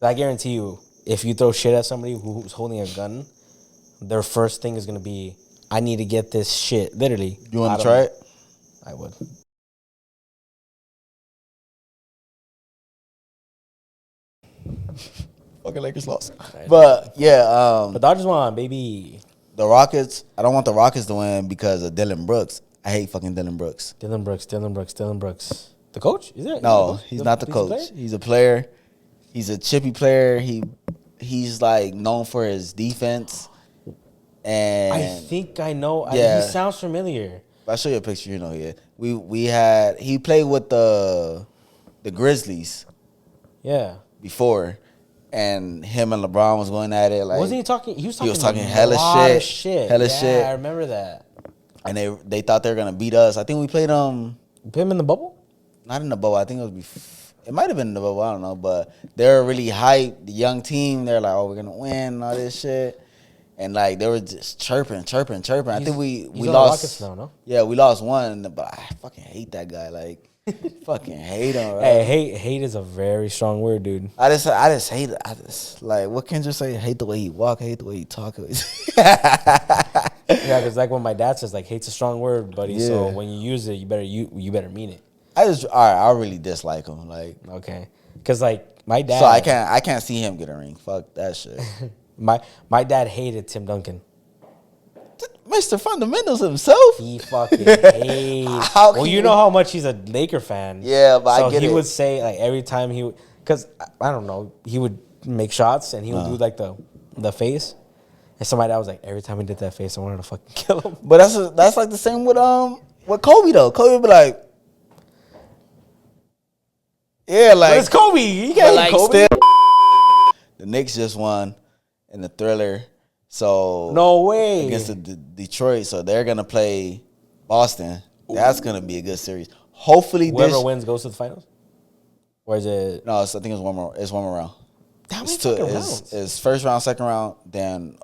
I guarantee you, if you throw shit at somebody who's holding a gun, their first thing is gonna be, I need to get this shit. Literally. You want to try it? I would. Fucking Lakers lost. But yeah, But Dodgers won, baby. the Rockets. I don't want the Rockets to win because of Dylan Brooks. I hate fucking Dylan Brooks. Dylan Brooks. The coach? Is it? No, he's not the coach. He's a player. He's a chippy player. He's like known for his defense. And I think I know. Yeah. He sounds familiar. I'll show you a picture. You know, yeah. He played with the Grizzlies Yeah. before, and him and LeBron was going at it. Like, Wasn't he talking? He was talking hella shit. Hella yeah, shit. I remember that. And they thought they were gonna beat us. I think we played You put him in the bubble? not in the bubble. I think it was it might have been in the bubble. I don't know, but they're really hyped. The young team, they're like, oh, we're gonna win and all this shit. And like they were just chirping. I think we He's on the lost. Rockets now, no? Yeah, we lost one, but I fucking hate that guy. Like, fucking hate him. Right? Hey, hate is a very strong word, dude. I just hate it. I just like what Kendrick say. Hate the way he walk. Hate the way he talk. Yeah, because like when my dad says like hate's a strong word, buddy. Yeah. So when you use it, you better mean it. I really dislike him. Like, Okay, because like my dad. so I can't see him get a ring. Fuck that shit. my dad hated Tim Duncan. Mr. Fundamentals himself. He fucking hates. Well, you know how much he's a Laker fan. Yeah, but so I get he it. would say like every time because I don't know, he would make shots and he would do like the face. And somebody that was like, every time he did that face, I wanted to fucking kill him. But that's like the same with Kobe though. Kobe would be like, yeah, like But it's Kobe. You can't like Kobe. still, the Knicks just won in the Thriller, so No way. against the Detroit, so they're gonna play Boston. That's gonna be a good series. Hopefully, Whoever wins goes to the finals. Or is it? No, I think it's one more. It's one more round. How many fucking rounds? It's first round, second round, then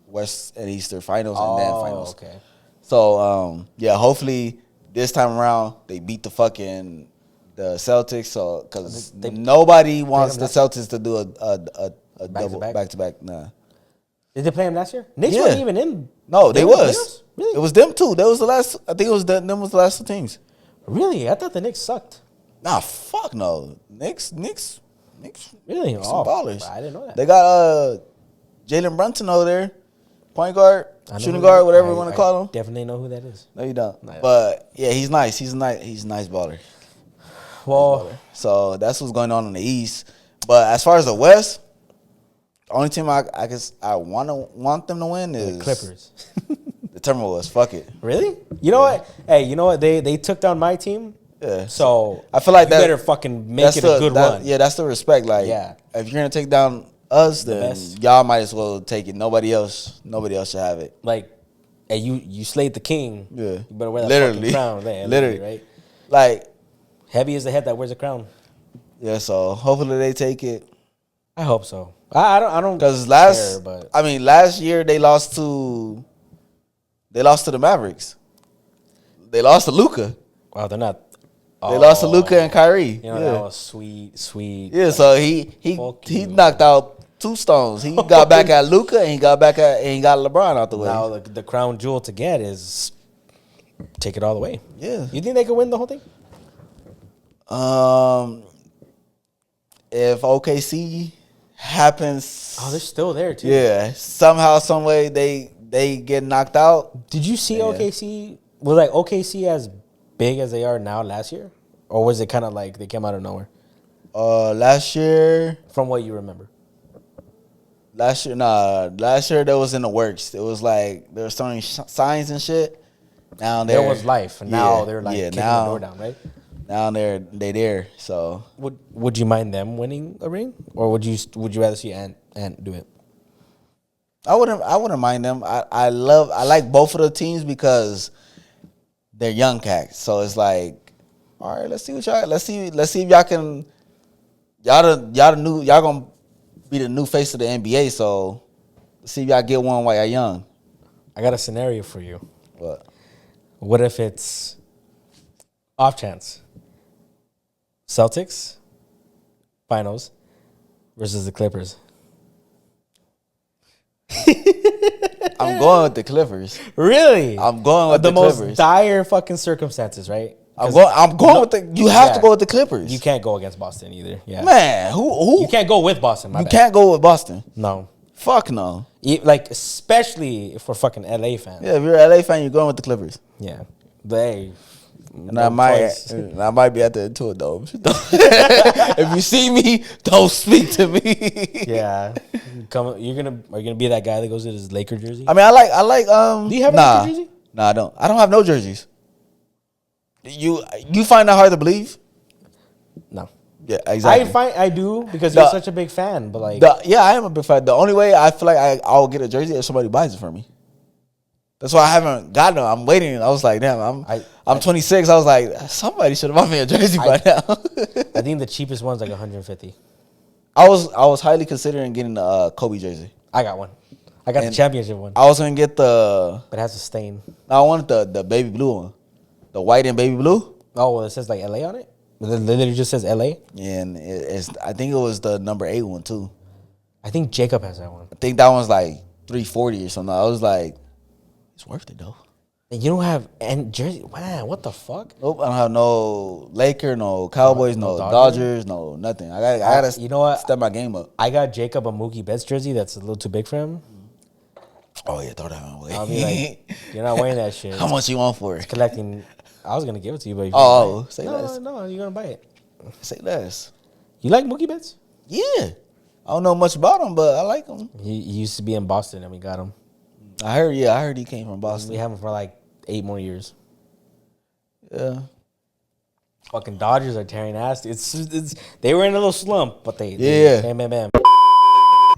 West and Eastern finals, and then finals. Okay. So yeah, hopefully this time around they beat the Celtics. So because nobody wants the Celtics to do a double back to back. Nah. Did they play him last year? Knicks Yeah. wasn't even in. No, they were in the was. playoffs? Really? It was them too. That was the last. I think it was them was the last two teams. Really? I thought the Knicks sucked. Nah, fuck no. Knicks. Really? Some ballers. I didn't know that. They got Jalen Brunson over there, point guard, I know shooting who guard, that- whatever you want to call him. Definitely know who that is. No, you don't. No. But yeah, he's nice. He's a nice baller. Well, So that's what's going on in the East. But as far as the West, the only team I guess I want them to win is the Clippers. the Timberwolves. Fuck it. Really? You know what? Hey, you know what? They took down my team. Yeah. So I feel like you that better fucking make it a good one. Yeah, that's the respect. Like, Yeah. if you're gonna take down us, then best. y'all might as well take it. Nobody else should have it. Like, hey, you slayed the king. Yeah. You better wear that Literally. fucking crown. Yeah, Literally. right? Like, Heavy is the head that wears a crown. yeah. So hopefully they take it. I hope so. I don't Because care, last year they lost to the Mavericks. They lost to Luka. wow, they're not. They lost to Luka and Kyrie. You know, that was sweet. Yeah, so he Fuck you. knocked out two stones. He got back at Luka and he got LeBron out the way. Now the crown jewel to get is take it all the way. Yeah. You think they could win the whole thing? If OKC happens, Oh, they're still there too. yeah, somehow, some way they get knocked out. Did you see Yeah. OKC? Was like OKC as big as they are now last year, or was it kind of like they came out of nowhere? Last year From what you remember, Last year that was in the works. It was like they were starting signs and shit. Now there was life, and now yeah, they're like yeah, kicking now, the door down, right? Now they there. So Would you mind them winning a ring, or would you rather see Ant do it? I wouldn't mind them. I like both of the teams because they're young cats. So it's like, all right, let's see if y'all can y'all gonna be the new face of the NBA. So let's see if y'all get one while y'all young. I got a scenario for you. What if it's off chance? Celtics finals, versus the Clippers. I'm going with the Clippers. Really? I'm going with the the most Clippers. dire fucking circumstances, right? I'm going with the. You have to go with the Clippers. You can't go against Boston either. Yeah, Man, who? You can't go with Boston. You can't go with Boston. No. Fuck no. Like especially for fucking LA fans. Yeah, if you're an LA fan, you're going with the Clippers. Yeah. They. And I might be at the Intuit Dome. If you see me, don't speak to me. Yeah. Are you gonna be that guy that goes with his Laker jersey? I mean, I like. Do you have a Laker jersey? Nah, I don't. I don't have no jerseys. You find that hard to believe? No. Yeah, exactly. I do because you're such a big fan, but like. Yeah, I am a big fan. The only way I feel like I'll get a jersey if somebody buys it for me. That's why I haven't gotten them. I'm waiting. I was like, damn, I'm 26. I was like, somebody should have bought me a jersey by now. I think the cheapest one's like 150. I was highly considering getting a Kobe jersey. I got one. I got the championship one. I was gonna get but it has a stain. I wanted the baby blue one, the white and baby blue. Oh, well, it says like LA on it. It literally just says LA. Yeah, and I think it was the number 8 one too. I think Jacob has that one. I think that one's like $340 or something. I was like, it's worth it though. And you don't have any jersey? Man, what the fuck? Nope, I don't have no Laker, no Cowboys, no Dodgers, no nothing. I gotta you know what? Step my game up. I got Jacob a Mookie Betts jersey that's a little too big for him. Oh yeah, throw that one away. I'll be like, you're not wearing that shit. How much you want for it? Collecting. I was gonna give it to you, but say less. No, you're gonna buy it. Say less. You like Mookie Betts? Yeah, I don't know much about him, but I like him. He used to be in Boston, and we got him. I heard he came from Boston. We have him for like 8 more years. Yeah. Fucking Dodgers are tearing ass. It's they were in a little slump, but they bam.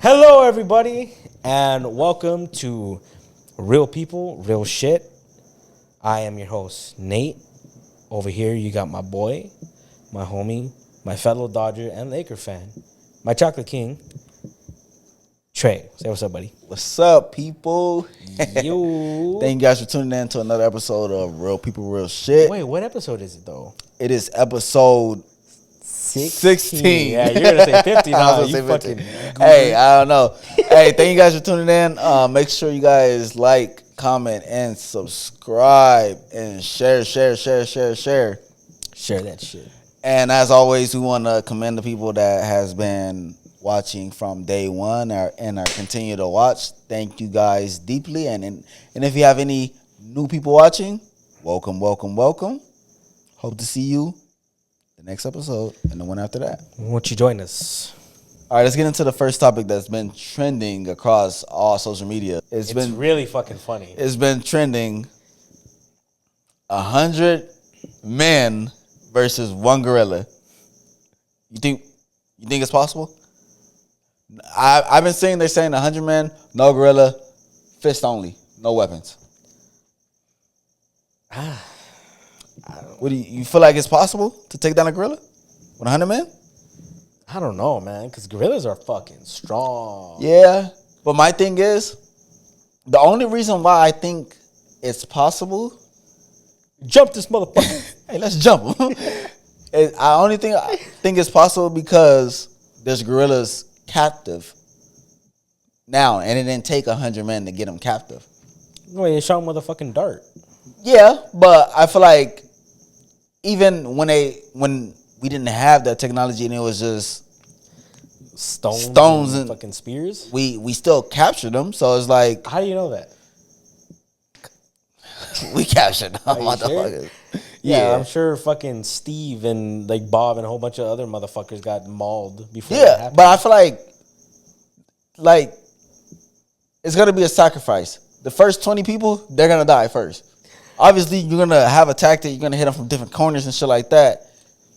Hello, everybody, and welcome to Real People, Real Shit. I am your host, Nate. Over here, you got my boy, my homie, my fellow Dodger and Laker fan, my Chocolate King, Trey. Say what's up, buddy. What's up, people? Yo. Thank you guys for tuning in to another episode of Real People, Real Shit. Wait, what episode is it, though? It is episode 16. Yeah, you're going to say 50 now. I was You gonna say fucking 15. Hey, I don't know. Hey, thank you guys for tuning in. Make sure you guys like, comment, and subscribe, and share. Share that shit. And as always, we want to commend the people that has been watching from day one and are continue to watch. Thank you guys deeply. And if you have any new people watching, welcome. Hope to see you the next episode and the one after that. Won't you join us? All right, let's get into the first topic that's been trending across all social media. It's been really fucking funny. It's been trending. 100 men versus one gorilla. You think it's possible? I've been seeing they're saying 100 men, no gorilla, fist only, no weapons. What do you feel like it's possible to take down a gorilla with 100 men? I don't know, man, because gorillas are fucking strong. Yeah, but my thing is, the only reason why I think it's possible, jump this motherfucker. Hey, let's jump. I think it's possible because there's gorillas captive now, and it didn't take 100 men to get them captive. Wait, they shot him with a fucking dart. Yeah, but I feel like even when we didn't have that technology and it was just stones and fucking spears, we still captured them. So it's like, how do you know that? We captured them, motherfuckers. Sure? Yeah, I'm sure fucking Steve and like Bob and a whole bunch of other motherfuckers got mauled before. Yeah, but I feel like it's gonna be a sacrifice. The first 20 people, they're gonna die first. Obviously, you're gonna have a tactic. You're gonna hit them from different corners and shit like that.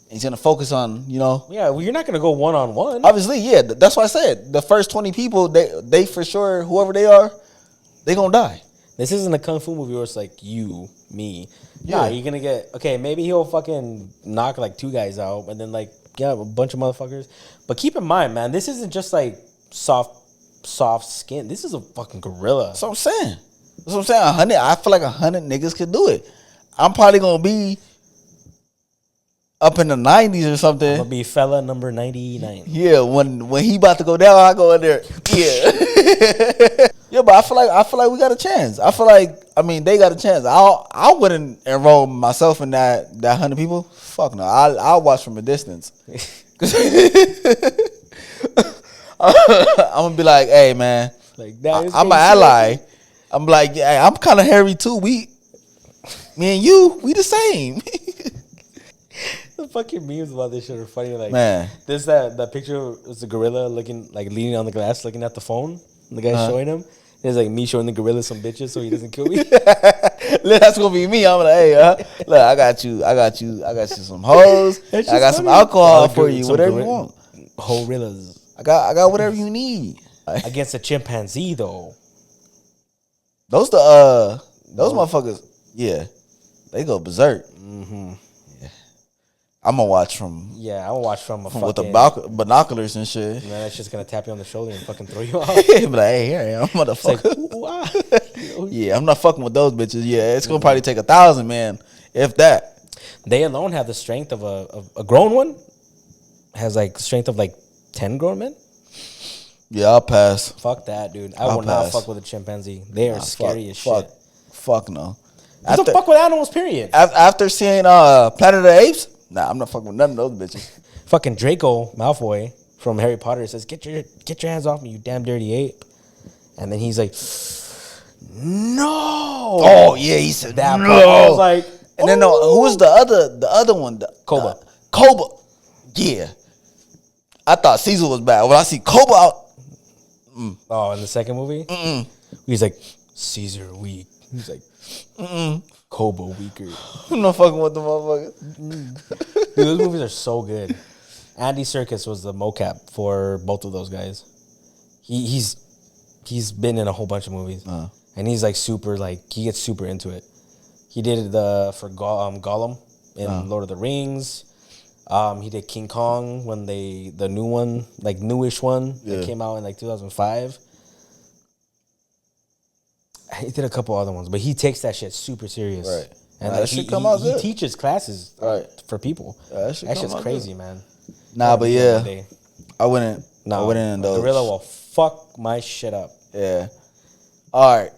And he's gonna focus on, Yeah, well, you're not gonna go 1-on-1. Obviously, yeah. That's why I said the first 20 people, they for sure, whoever they are, they gonna die. This isn't a kung fu movie where it's like you, me. Yeah, nah, you're gonna get maybe he'll fucking knock like 2 guys out, and then a bunch of motherfuckers. But keep in mind, man, this isn't just like soft skin. This is a fucking gorilla. That's what I'm saying. 100. I feel like 100 niggas could do it. I'm probably gonna be up in the 90s or something. I'm gonna be fella number 99. Yeah, when he about to go down, I go in there. Yeah. Yeah, but I feel like we got a chance. I feel like, I mean, they got a chance. I wouldn't enroll myself in that 100 people. Fuck no. I'll watch from a distance. I'm gonna be like, hey man, Like I'm an ally. I'm like, yeah, I'm kind of hairy too. Me and you, we the same. The fucking memes about this shit are funny. Like, Man, there's that picture was the gorilla looking like leaning on the glass, looking at the phone. And the guy's showing him. It's like me showing the gorilla some bitches so he doesn't kill me. That's gonna be me. I'm like, hey, look, I got you some hoes. I got some alcohol for you, whatever you want. Gorillas. I got whatever you need. Against a chimpanzee though. Those motherfuckers, yeah, they go berserk. Mm-hmm. Yeah. I'm gonna watch from. Yeah, I'm gonna watch from a with the binoculars and shit. Man, that's just gonna tap you on the shoulder and fucking throw you off. Be like, hey, here I am, motherfucker. Like, yeah, I'm not fucking with those bitches. Yeah, it's gonna probably take 1,000, man, if that. They alone have the strength of a grown one. Has like strength of like 10 grown men. Yeah, I'll pass. Fuck that, dude. I will not fuck with a chimpanzee. They are scary as shit. Fuck no. You don't fuck with animals, period. After seeing Planet of the Apes, nah, I'm not fucking with none of those bitches. Fucking Draco Malfoy from Harry Potter says, "Get your hands off me, you damn dirty ape." And then he's like, "No." Oh yeah, he said that. No. I was like, and then who was the other one? Koba. Koba. Yeah. I thought Caesar was bad. When I see Koba out. Oh, in the second movie? He's like, Caesar weak. He's like, Koba weaker. I'm not fucking with the motherfucker. Dude, those movies are so good. Andy Serkis was the mocap for both of those guys. He's been in a whole bunch of movies. And he's like super, like, he gets super into it. He did it for Gollum in Lord of the Rings. He did King Kong when the new one, like newish one that came out in like 2005. He did a couple other ones, but he takes that shit super serious. Right. And like, he teaches classes for people. Yeah, that shit's crazy, man. Nah, but yeah, I wouldn't indulge. Gorilla will fuck my shit up. Yeah. All right.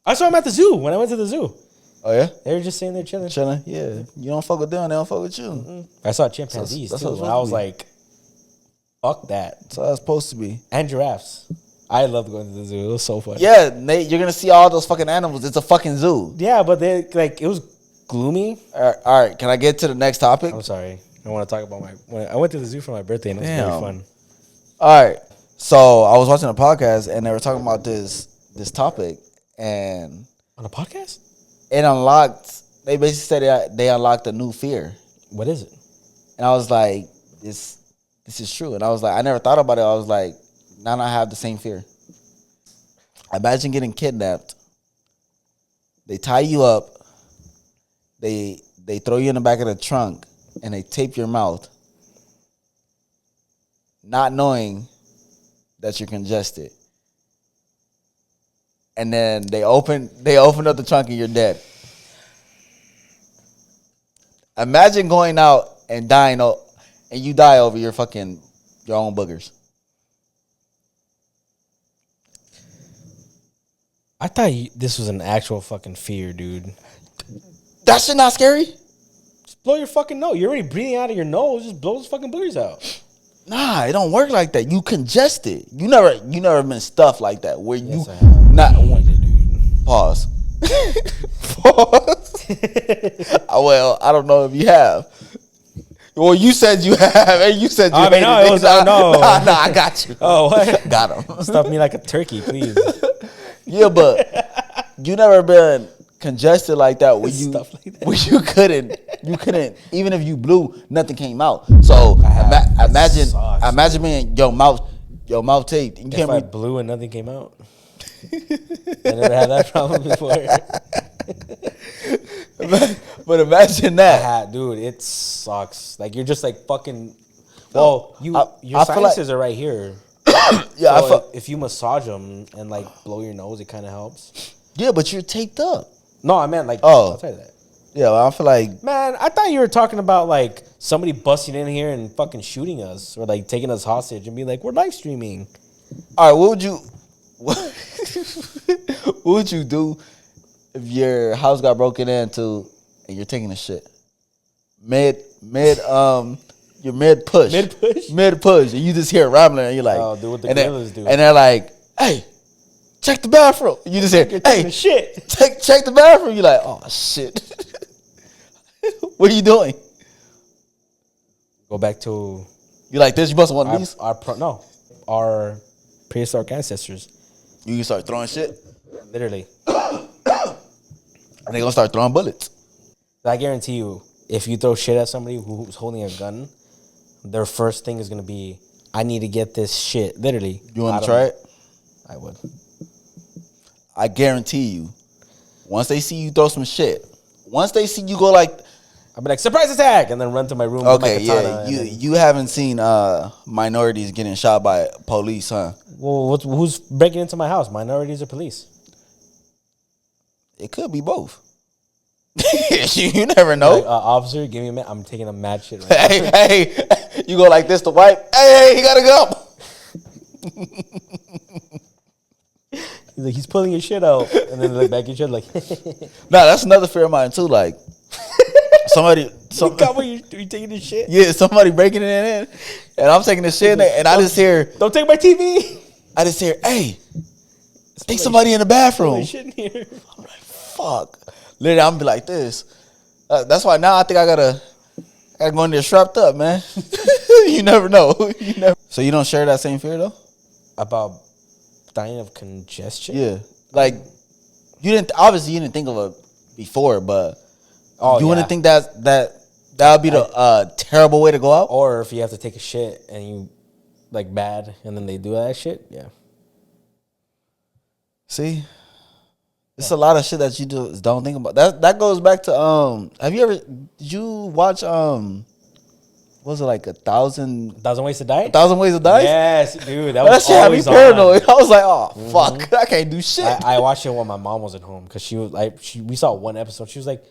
I saw him at the zoo when I went to the zoo. Oh yeah, they were just sitting there chilling. Yeah, you don't fuck with them, they don't fuck with you. Mm-mm. I saw chimpanzees too, and I was like, "Fuck that." That's how it's supposed to be. And giraffes. I loved going to the zoo. It was so fun. Yeah, Nate, you're gonna see all those fucking animals. It's a fucking zoo. Yeah, but they like it was gloomy. All right. Can I get to the next topic? I'm sorry. I want to talk about when I went to the zoo for my birthday, and it was very fun. All right. So I was watching a podcast, and they were talking about this topic, and on a podcast. It unlocked. They basically said they unlocked a new fear. What is it? And I was like, this is true. And I was like, I never thought about it. I was like, now I have the same fear. Imagine getting kidnapped. They tie you up. They throw you in the back of the trunk and they tape your mouth, not knowing that you're congested. And then they open up the trunk and you're dead. Imagine going out and dying, and you die over your own boogers. I thought this was an actual fucking fear, dude. That shit not scary? Just blow your fucking nose. You're already breathing out of your nose. Just blow those fucking boogers out. Nah, it don't work like that. You congested. You never been stuffed like that where you not pause. Pause. Well, I don't know if you have. Well, you said you have, and you said you I mean, no, it was, no. Nah, I got you. Oh, what? Got him. Stuff me like a turkey, please. Yeah, but you never been congested like that where you couldn't even if you blew, nothing came out. So imagine being your mouth taped. You if I blew and nothing came out. I never had that problem before. But imagine that. Dude, it sucks. Like you're just like fucking. Well, your sinuses are right here. Yeah, so if you massage them and like blow your nose, it kind of helps. Yeah, but you're taped up. No, I meant like outside of that. Yeah, well, I feel like... Man, I thought you were talking about, like, somebody busting in here and fucking shooting us or, like, taking us hostage and be like, we're live streaming. All right, what would you do if your house got broken into and you're taking a shit? You're mid push. Mid push. And you just hear it rambling and you're like... Oh, do what the gorillas do. And they're like, hey, check the bathroom. You just hear, hey, shit. Check the bathroom. You're like, oh, shit. What are you doing? Go back to... You like this? You busting one of these? Our prehistoric ancestors. You can start throwing shit? Literally. And they gonna start throwing bullets. I guarantee you, if you throw shit at somebody who's holding a gun, their first thing is gonna be, I need to get this shit. Literally. You want to try it? I would. I guarantee you, once they see you throw some shit, once they see you go like... I'll be like, surprise attack! And then run to my room okay, with my katana. Yeah. You haven't seen minorities getting shot by police, huh? Well, who's breaking into my house? Minorities or police? It could be both. You never know. Like, officer, give me a minute. I'm taking a mad shit right now. Hey, you go like this to wipe. Hey, he gotta go. He's like, he's pulling his shit out. And then look back at your shit like... Nah, that's another fear of mine too. Like, somebody got what you taking this shit? Yeah, somebody breaking it in, and I'm taking this shit, and I just hear, don't take my TV. I just hear, hey, I think somebody in the bathroom. Shit in here. I'm like, fuck. Literally, I'm gonna be like this. That's why now I think I gotta go in there strapped up, man. You never know. So you don't share that same fear though? About dying of congestion? Yeah. Like, you didn't think of it before, but you wouldn't think that would be the terrible way to go out? Or if you have to take a shit and you, like, bad, and then they do that shit, yeah. See? It's a lot of shit that you don't think about. That goes back to, did you watch, was it like 1,000 Ways to Die? 1,000 Ways to Die? Yes, dude. That shit had me paranoid. I was like, oh, fuck. I can't do shit. I watched it when my mom wasn't home because we saw one episode. She was like,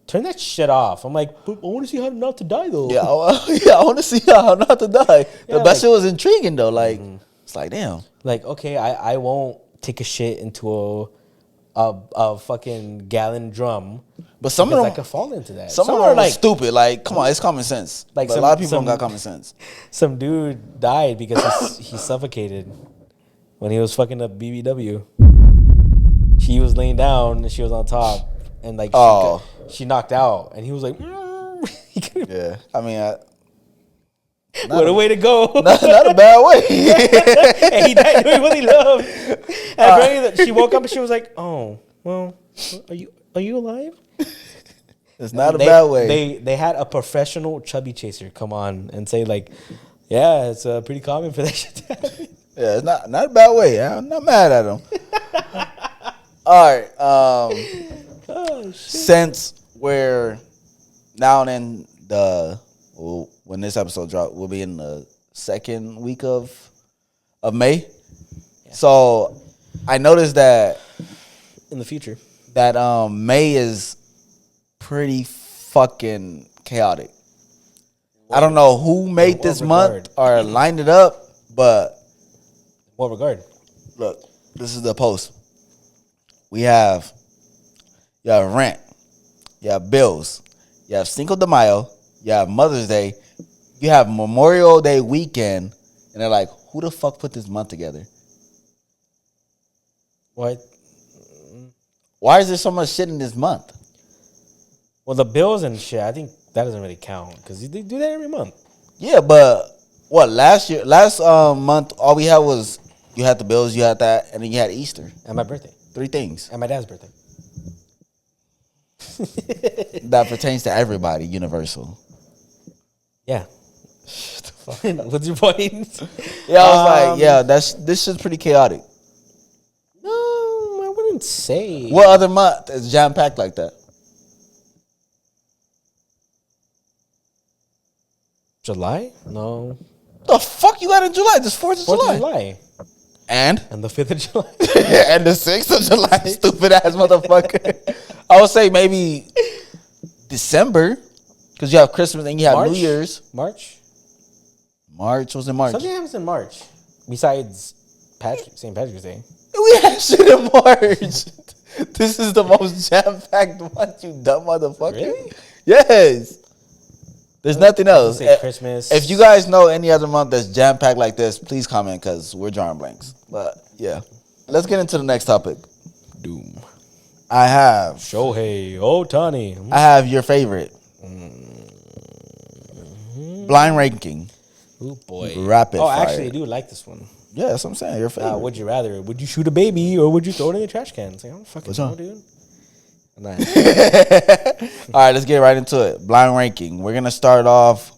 turn that shit off. I'm like, but I want to see how not to die, though. Yeah, I want to see how not to die. Yeah, that shit was intriguing, though. Like, it's like, damn. Like, okay, I won't take a shit into a fucking gallon drum. But some of them, I could fall into that. Some of them are like stupid. Like, come on, it's common sense. Like, a lot of people don't got common sense. Some dude died because he suffocated when he was fucking up BBW. He was laying down and she was on top, and like she knocked out, and he was like, yeah. I mean, what a way to go! Not a bad way. And he died doing what he loved. And apparently, she woke up and she was like, "Oh, well, are you alive?" It's not a bad way. They had a professional chubby chaser come on and say like, "Yeah, it's pretty common for that shit to happen." Yeah, it's not a bad way. I'm not mad at him. All right. Since we're now in when this episode drops, we'll be in the second week of May. Yeah. So I noticed that in the future that May is pretty fucking chaotic. I don't know who made this month or lined it up, but what regard? Look, this is the post. You have rent, you have bills, you have Cinco de Mayo, you have Mother's Day, you have Memorial Day weekend, and they're like, who the fuck put this month together? What? Why is there so much shit in this month? Well, the bills and shit, I think that doesn't really count because they do that every month. Yeah, but what, last month, all we had was you had the bills, you had that, and then you had Easter. And my birthday. 3 things. And my dad's birthday. That pertains to everybody, universal. Yeah. What's your point? Yeah, I was like, this shit's pretty chaotic. No, I wouldn't say. What other month is jam-packed like that? July? No. The fuck you got in July? This 4th of July. 4th of July. And the 5th of July. And the 6th of July. Stupid ass motherfucker. I would say maybe December, because you have Christmas and you have New Year's. March was in March. Something happens in March besides St. Patrick's Day. We have shit in March. This is the most jam-packed one, you dumb motherfucker. Really? Yes. There's nothing else. Say Christmas. If you guys know any other month that's jam-packed like this, please comment because we're drawing blanks. But yeah, let's get into the next topic. Doom. I have Shohei Ohtani. I have your favorite. Blind ranking. Oh boy. Rapid fire. Actually, I do like this one. Yeah, that's what I'm saying. Your favorite. Would you rather? Would you shoot a baby or would you throw it in the trash can? It's like, I don't fucking know, dude. All right, let's get right into it. Blind ranking. We're gonna start off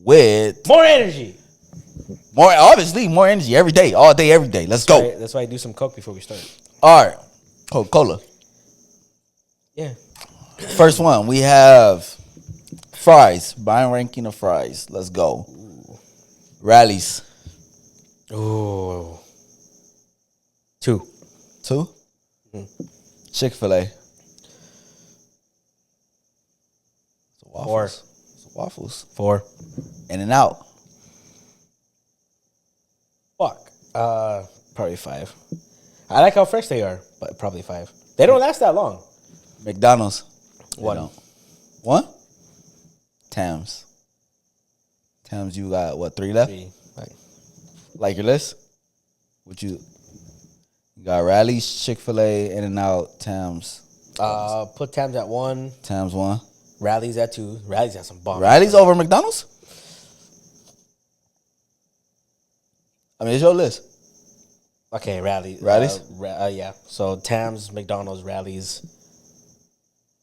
with more energy. More energy every day, all day, every day. Let's go. That's why I do some coke before we start. All right, Coca-Cola. Yeah. First one, we have fries. Blind ranking of fries. Let's go. Ooh. Rallies. Ooh. 2. Mm-hmm. Chick-fil-A. 4. Waffles. 4. In-N-Out. Fuck. Probably 5. I like how fresh they are, but probably 5. They don't last that long. McDonald's. 1. 1? Tams, you got what, 3 left? 3. Like your list? You got Rallies, Chick-fil-A, In-N-Out, Tams. Put Tams at 1. Tams 1. Rallies at 2. Rallies got some bomb. Rallies over McDonald's? I mean, it's your list. Okay, Rallies. Yeah. So Tams, McDonald's, Rallies,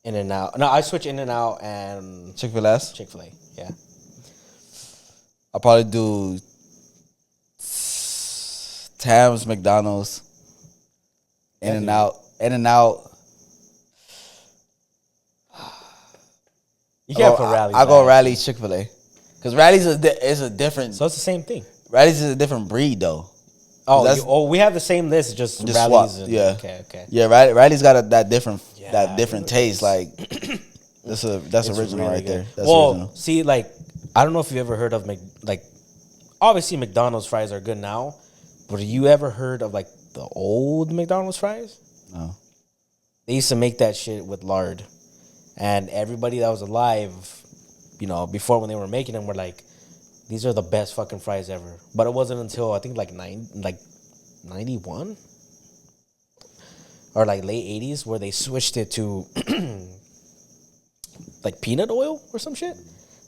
In-N-Out. No, I switch In-N-Out and Chick-fil-A. Yeah. I'll probably do Tams, McDonald's, In-N-Out. You can't put Rallies. I'll go Rallies, Chick-fil-A. Because Rallies is a different... So it's the same thing. Rallies is a different breed, though. We have the same list, just Rallies. Yeah. Okay. Yeah, Rallies got that different taste. Like, that's original really right there. That's original. See, like, I don't know if you ever heard of, obviously McDonald's fries are good now, but have you ever heard of, like, the old McDonald's fries? No. They used to make that shit with lard. And everybody that was alive, before when they were making them were like, these are the best fucking fries ever. But it wasn't until I think 91 or like late 80s where they switched it to like peanut oil or some shit.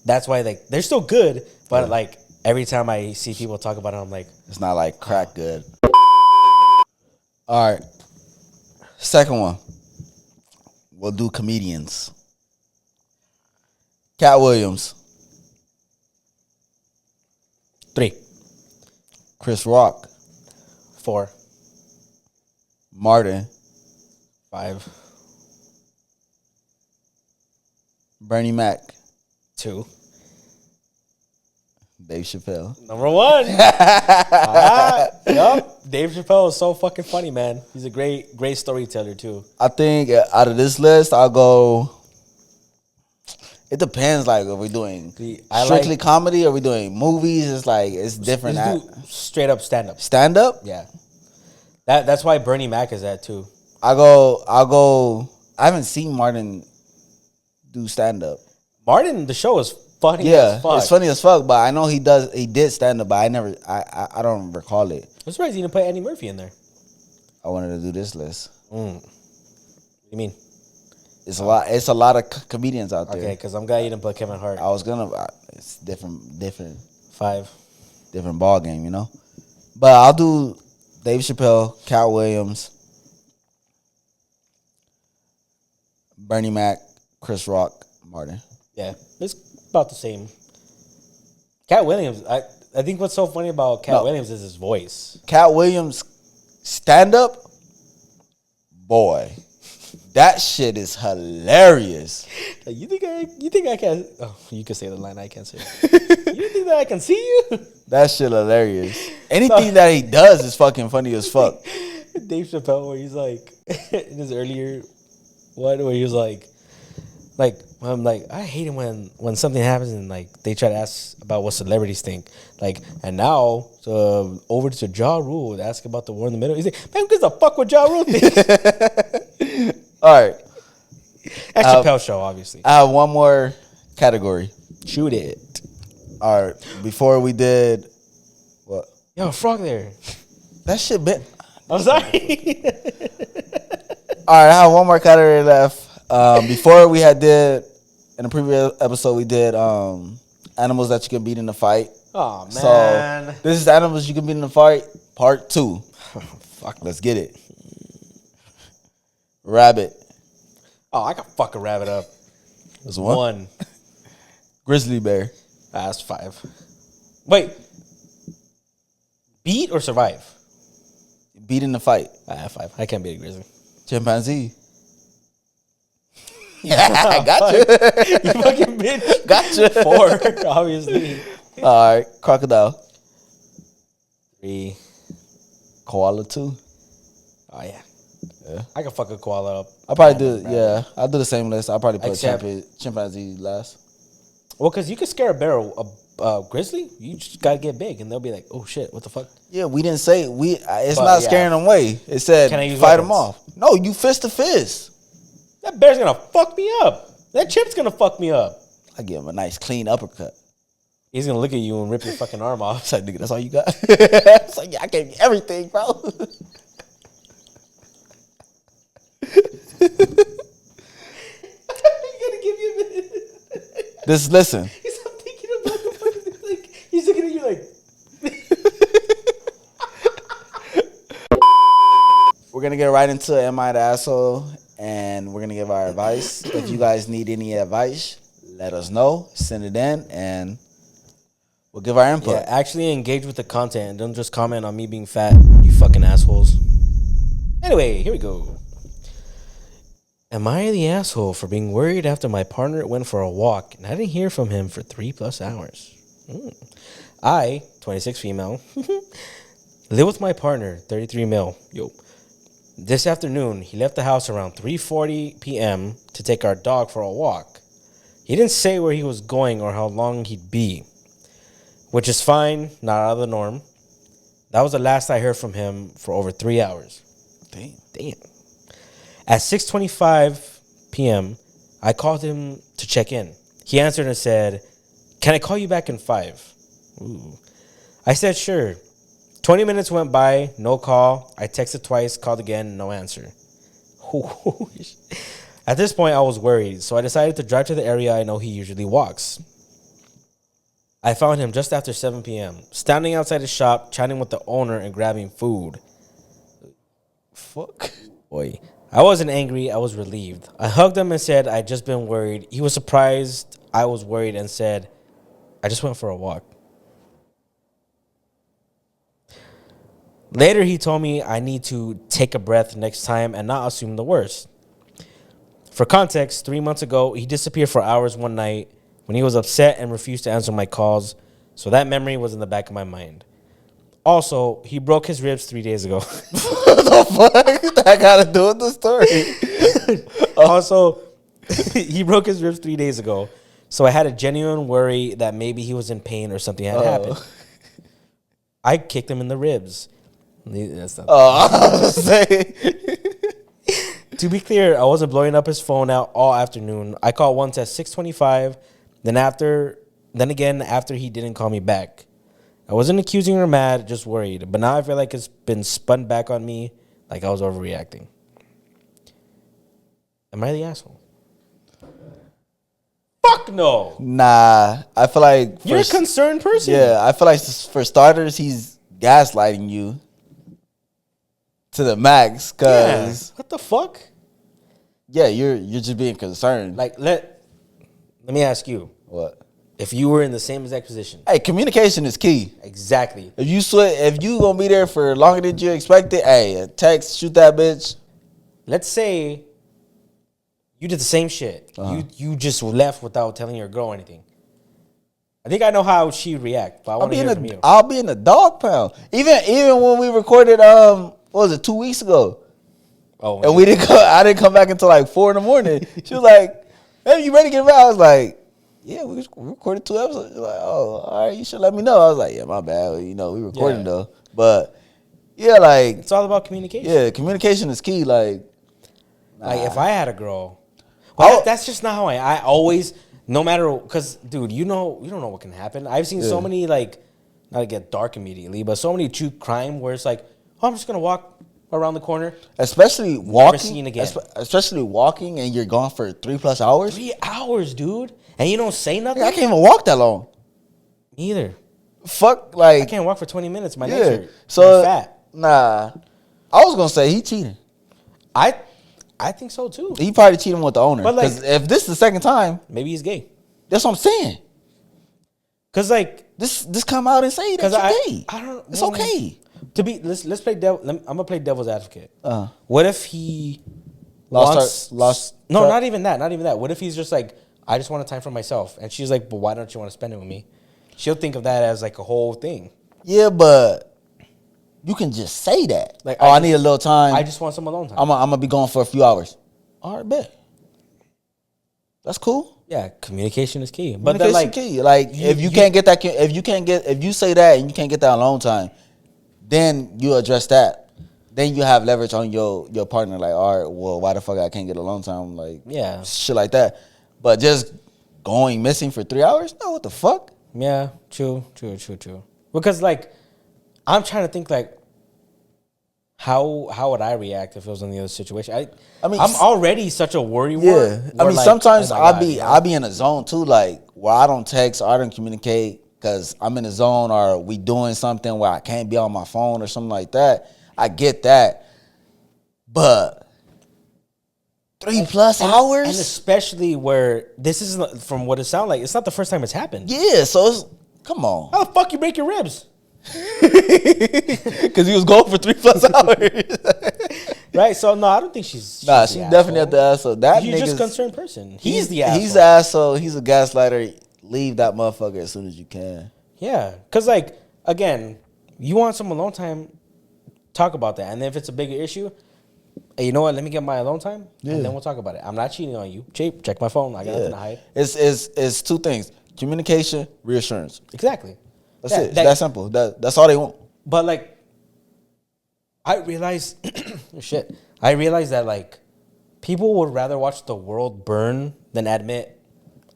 That's why they're still good, but like every time I see people talk about it, I'm like, it's not like crack good. All right. Second one. We'll do comedians. Cat Williams. 3. Chris Rock. 4. Martin. 5. Bernie Mac. 2. Dave Chappelle. Number 1. Yup. Dave Chappelle is so fucking funny, man. He's a great storyteller too. I think out of this list, I'll go. It depends, like, if we're doing strictly comedy or we doing movies. It's different. Let's do straight up stand up. Stand up? Yeah. That's why Bernie Mac is that too. I'll go. I haven't seen Martin do stand up. Martin, the show is funny. Yeah, as fuck. it's funny as fuck. But I know he did stand up, but I don't recall it. I'm surprised he didn't put Eddie Murphy in there. I wanted to do this list. What do you mean? It's a lot. It's a lot of comedians out there. Okay, because I'm glad you didn't put Kevin Hart. I was gonna. It's different. 5. Different ball game, But I'll do Dave Chappelle, Cat Williams, Bernie Mac, Chris Rock, Martin. Yeah, it's about the same. Cat Williams. I think what's so funny about Cat Williams is his voice. Cat Williams stand up, boy. That shit is hilarious. Like, you think I can? Oh, you can say the line. I can't say it. You think that I can see you? That shit hilarious. Anything that he does is fucking funny as fuck. Dave Chappelle, where he's like in his earlier one, where he was like I'm like, I hate it when something happens and like they try to ask about what celebrities think. Like, and now over to Ja Rule to ask about the war in the middle. He's like, man, who gives a fuck what Ja Rule thinks? All right. That's Chappelle's show, obviously. I have one more category. Shoot it. All right. Before we did what? Yo, frog there. That shit been. I'm sorry. All right, I have one more category left. Before we had did in the previous episode, we did animals that you can beat in a fight. Oh man! So this is animals you can beat in a fight, part 2. Fuck, let's get it. Rabbit. Oh, I can fuck a rabbit up. There's one. Grizzly bear. That's 5. Wait, beat or survive? Beat in the fight. 5. I can't beat a grizzly. Chimpanzee. Yeah, I got you. You fucking bitch. Gotcha. 4, obviously. All right, crocodile. 3. Koala 2. Oh yeah. I can fuck a koala up. I'll probably do. Yeah, I'll do the same list. I'll probably put chimpanzee last. Well, because you can scare a bear, a grizzly. You just gotta get big, and they'll be like, "Oh shit, what the fuck?" Yeah, we didn't say it's not scaring them away. It said fight them off. No, you fist to fist. That bear's gonna fuck me up. That chip's gonna fuck me up. I give him a nice clean uppercut. He's gonna look at you and rip your fucking arm off. It's like, nigga, that's all you got. It's like, yeah, I gave you everything, bro. Just listen. He's not thinking about the fucking like. He's looking at you like. We're gonna get right into Am I the Asshole, and we're gonna give our advice. If you guys need any advice, let us know. Send it in, and we'll give our input. Yeah, actually engage with the content. Don't just comment on me being fat. You fucking assholes. Anyway, here we go. Am I the asshole for being worried after my partner went for a walk and I didn't hear from him for 3+ hours? I, 26 female, live with my partner, 33 male. Yo. This afternoon, he left the house around 3:40 p.m. to take our dog for a walk. He didn't say where he was going or how long he'd be, which is fine, not out of the norm. That was the last I heard from him for over 3 hours. Damn. At 6:25 p.m., I called him to check in. He answered and said, "Can I call you back in 5?" Ooh. I said, "Sure." 20 minutes went by, no call. I texted twice, called again, no answer. At this point, I was worried, so I decided to drive to the area I know he usually walks. I found him just after 7 p.m., standing outside his shop, chatting with the owner and grabbing food. Fuck. Boy. I wasn't angry, I was relieved. I hugged him and said I'd just been worried. He was surprised I was worried and said, "I just went for a walk." Later, he told me I need to take a breath next time and not assume the worst. For context, 3 months ago, he disappeared for hours one night when he was upset and refused to answer my calls, so that memory was in the back of my mind. Also, he broke his ribs 3 days ago. What the fuck? That got to do with the story. Also, he broke his ribs 3 days ago, so I had a genuine worry that maybe he was in pain or something had happened. I kicked him in the ribs. That's not I was saying. To be clear, I wasn't blowing up his phone out all afternoon. I called once at 6:25, then again after he didn't call me back. I wasn't accusing or mad, just worried. But now I feel like it's been spun back on me, like I was overreacting. Am I the asshole? Fuck no. Nah, I feel like you're a concerned person. Yeah, I feel like for starters, he's gaslighting you to the max. Cause what the fuck? Yeah, you're just being concerned. Like let me ask you. What? If you were in the same exact position. Hey, communication is key. Exactly. If you gonna be there for longer than you expected, hey, a text, shoot that bitch. Let's say you did the same shit. You just left without telling your girl anything. I think I know how she'd react, but I want to hear from you. I'll be in the dog pound. Even when we recorded, what was it, 2 weeks ago? Oh, and I didn't come back until like 4 a.m. She was like, Baby, you ready to get married? I was like, yeah, we recorded 2 episodes. She's like, oh, all right, you should let me know. I was like, yeah, my bad. You know, we recording though. But yeah, like it's all about communication. Yeah, communication is key. Like if I had a girl, well, that's just not how I always, no matter, because dude, you don't know what can happen. I've seen so many, like, not to get dark immediately, but so many true crime where it's like, oh, I'm just gonna walk around the corner, especially walking, never seen again. Especially walking, and you're gone for 3+ hours. 3 hours, dude, and you don't say nothing. I can't even walk that long. Me either. Fuck, like I can't walk for 20 minutes. My nature. So I'm fat. Nah, I was gonna say he cheating. I think so too. He probably cheating with the owner. But like, if this is the second time, maybe he's gay. That's what I'm saying. Cause like this come out and say that you're gay. I don't. It's okay. To be let's play devil. I'm gonna play devil's advocate. What if he lost? No, not even that. Not even that. What if he's just like, I just want time for myself, and she's like, but why don't you want to spend it with me? She'll think of that as like a whole thing. Yeah, but you can just say that. Like, I need a little time. I just want some alone time. I'm gonna be gone for a few hours. All right, bet. That's cool. Yeah, communication is key. But then, like, key. Like, if you can't get that, if you say that and you can't get that alone time, then you address that. Then you have leverage on your partner. Like, all right, well, why the fuck I can't get alone time? Like, yeah, shit like that. But just going missing for 3 hours? No, what the fuck? Yeah, true. Because like, I'm trying to think like, how would I react if it was in the other situation? I mean, I'm already such a worry wart. Yeah, I mean, like, sometimes I'll be in a zone too, like where I don't text or I don't communicate because I'm in a zone or we doing something where I can't be on my phone or something like that. I get that, but 3+ hours, and especially where this is, from what it sounds like, it's not the first time it's happened. Yeah, so it's come on. How the fuck you break your ribs? Because he was going for 3+ hours. Right, so no, I don't think she's she definitely at the asshole. That you're just a concerned person. He's the asshole. He's the asshole. He's a gaslighter. Leave that motherfucker as soon as you can. Yeah, because like, again, you want some alone time, talk about that. And if it's a bigger issue, hey, you know what, let me get my alone time, and then we'll talk about it. I'm not cheating on you. Check my phone. I got nothing to hide. It's 2 things: communication, reassurance. Exactly. That's it. It's that simple. That's all they want. But like, I realized, I realized that like, people would rather watch the world burn than admit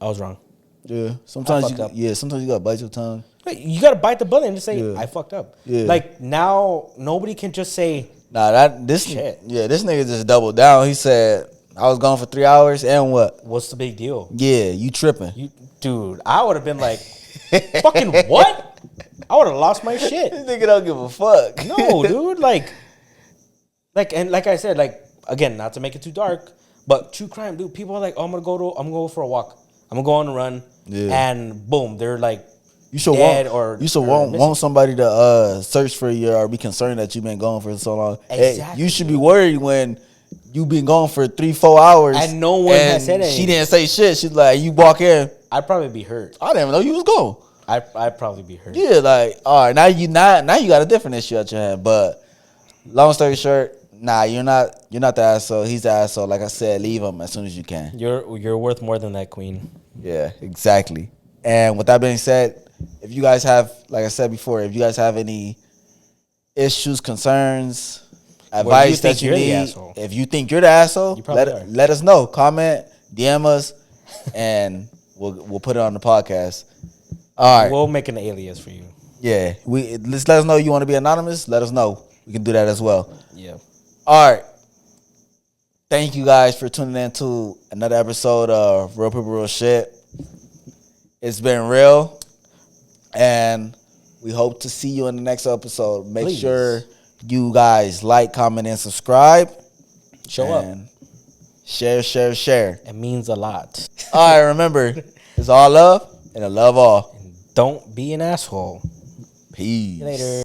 I was wrong. Yeah. Sometimes you gotta bite your tongue. You gotta bite the bullet and just say I fucked up. Yeah. Like, now nobody can just say, nah, this nigga just doubled down. He said I was gone for 3 hours and what? What's the big deal? Yeah, you tripping. Dude, I would have been like, fucking what? I would have lost my shit. This nigga don't give a fuck. No, dude. Like, and like I said, like, again, not to make it too dark, but true crime, dude. People are like, oh, I'm gonna go for a walk. I'm gonna go on a run, and boom, they're like, you should want somebody to search for you or be concerned that you've been gone for so long. Exactly. Hey, you should be worried when you been gone for 3-4 hours and no one has said anything. She didn't say shit. She's like, you walk in. I'd probably be hurt. I didn't even know you was gone. I'd probably be hurt. Yeah, like, all right, now you got a different issue at your hand. But long story short, nah, you're not the asshole. He's the asshole. Like I said, leave him as soon as you can. You're worth more than that, queen. Yeah, exactly. And with that being said, if you guys have, like I said before, if you guys have any issues, concerns, advice that you need, if you think you're the asshole, let us know. Comment, DM us, and we'll put it on the podcast. All right. We'll make an alias for you. Yeah. Let us know you want to be anonymous. Let us know. We can do that as well. Yeah. All right. Thank you guys for tuning in to another episode of Real People Real Shit. It's been real. And we hope to see you in the next episode. Make sure you guys like, comment, and subscribe. Show up. Share. It means a lot. All right. Remember, it's all love and I love all. Don't be an asshole. Peace. See you later.